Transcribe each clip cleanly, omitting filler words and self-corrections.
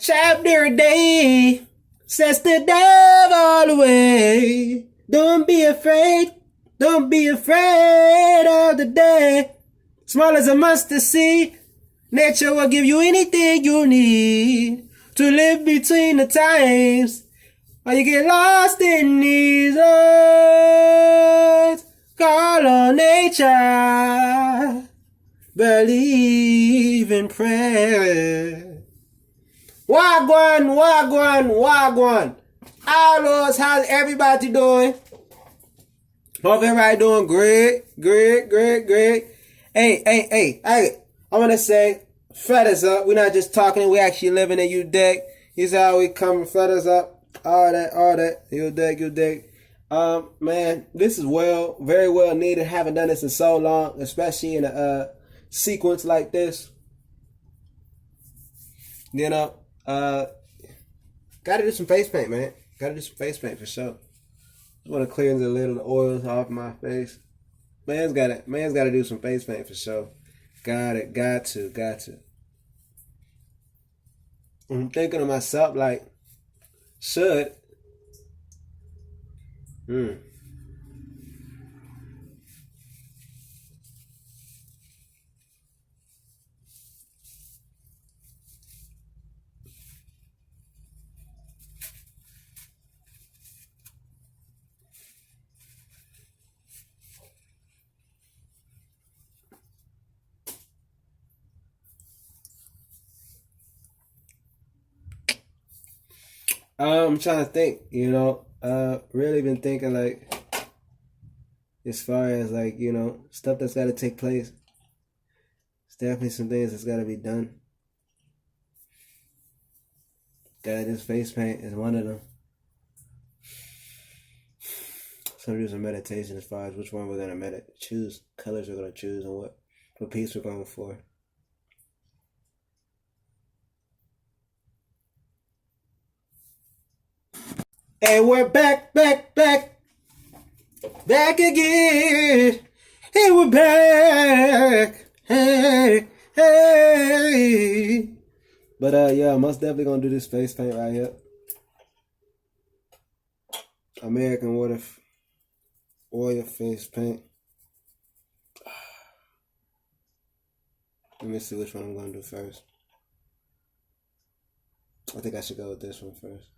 Chapter.ee sets the devil away. Don't be afraid. Don't be afraid of the day. Small as a mustard seed, nature will give you anything you need to live between the times. Or you get lost in these words. Call on nature. Believe in prayer. Wagwan, wagwan, wagwan. Outlaws, how's everybody doing? Hope everybody doing great. Hey. I want to say, fed us up. We're not just talking, we actually living in you dig. Here's how we come, fed us up. All that. You dig. Man, this is very well needed. Haven't done this in so long, especially in a sequence like this. You know, gotta do some face paint, man. Gotta do some face paint for sure. Just want to clear the little oils off my face. Man's gotta do some face paint for sure. Got to. I'm thinking to myself like, should. I'm trying to think, really been thinking like, as far as like, stuff that's got to take place. There's definitely some things that's got to be done. This face paint is one of them. So do some meditation as far as which one we're going to choose, colors we're going to choose, and what piece we're going for. And we're back again. And we're back. Hey. But yeah, I'm most definitely gonna do this face paint right here. American water oil face paint. Let me see which one I'm gonna do first. I think I should go with this one first,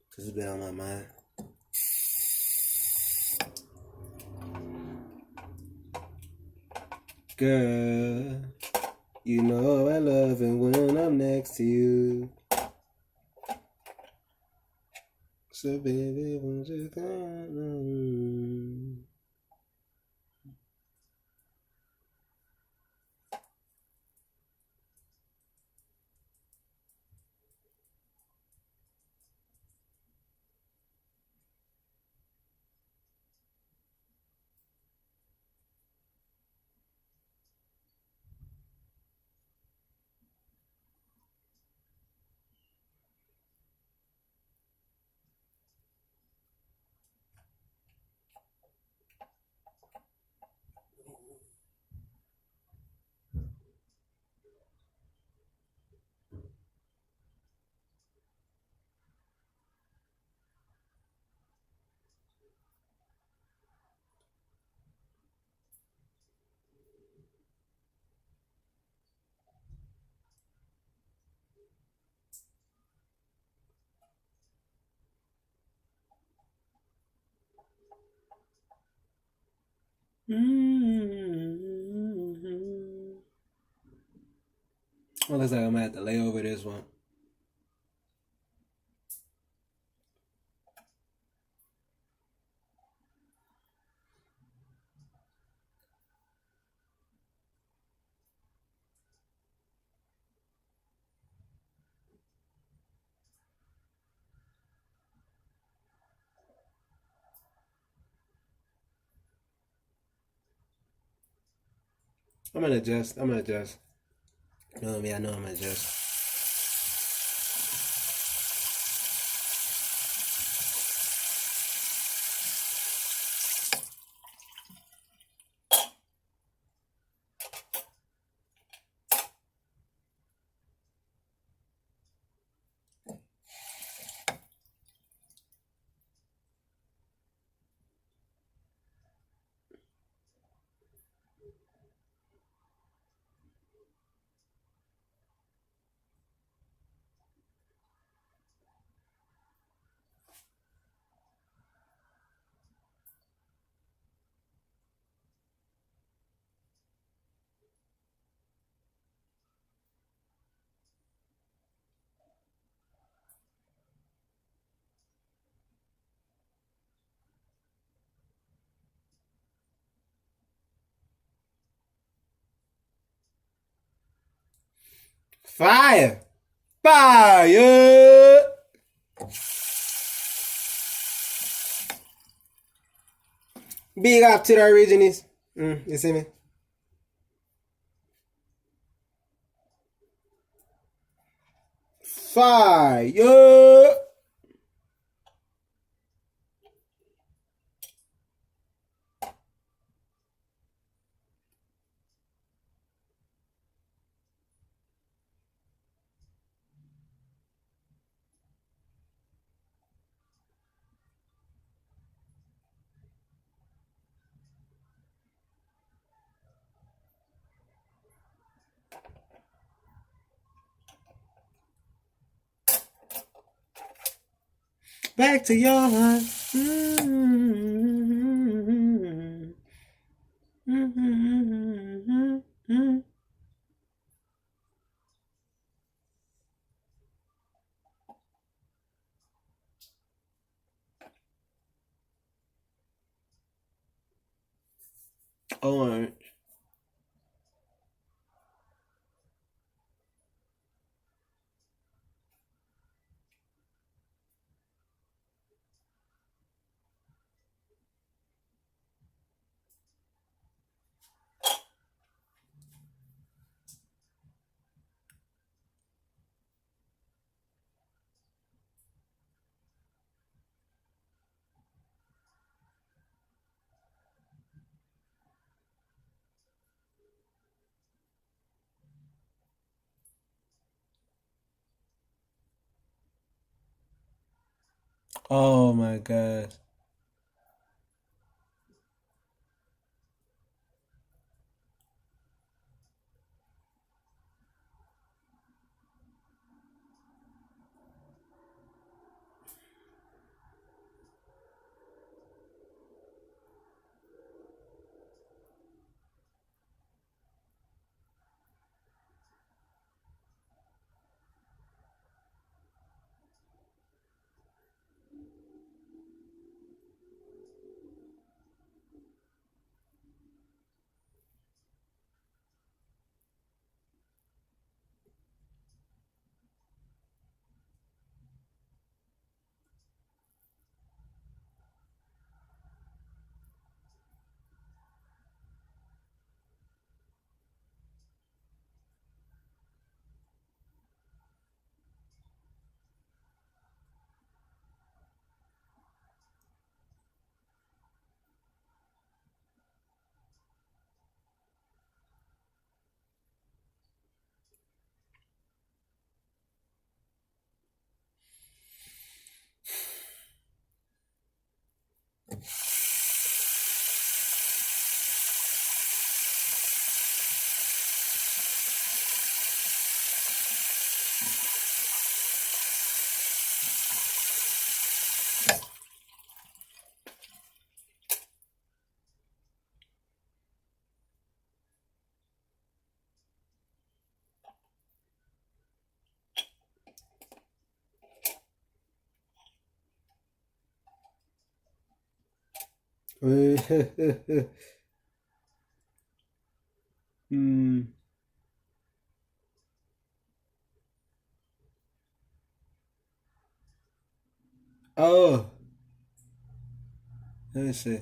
because it's been on my mind. Girl, you know I love it when I'm next to you. So baby, won't you come? Well, looks like I'm gonna have to lay over this one. I'm gonna adjust. You know me, I know I'm gonna adjust. Fire! Fire! Big up to the originals. You see me? Fire! Back to your heart. Orange. Oh my gosh. Oh, let me see.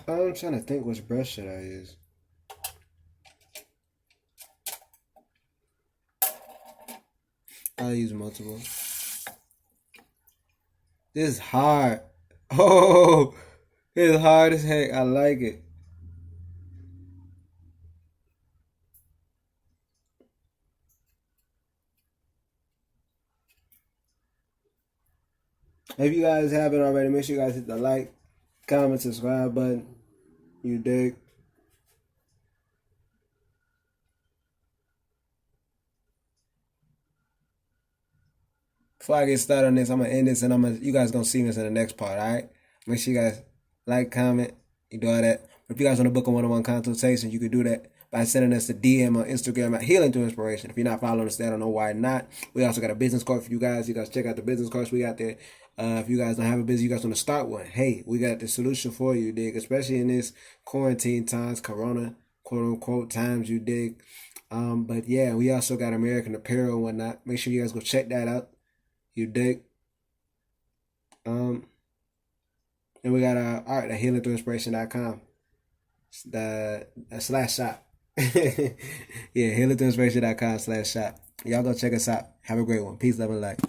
I'm trying to think which brush should I use. I'll use multiple. This is hard. Oh, it's hard as heck. I like it. If you guys haven't already, make sure you guys hit the like, comment, subscribe button. You dig? Before I get started on this, I'm gonna end this, and you guys gonna see this in the next part. All right? Make sure you guys like, comment, you do all that. If you guys want to book a one-on-one consultation, you can do that by sending us a DM on Instagram at Healing Through Inspiration. If you're not following us there, I don't know why not. We also got a business card for you guys. You guys check out the business cards we got there. If you guys don't have a business, you guys want to start one, hey, we got the solution for you, dig. Especially in this quarantine times, Corona, quote unquote times, you dig. But yeah, we also got American Apparel and whatnot. Make sure you guys go check that out. You dig. And we got our art at healingthroughinspiration.com. The /shop. Yeah, healingthroughinspiration.com/shop. Y'all go check us out. Have a great one. Peace, love, and light.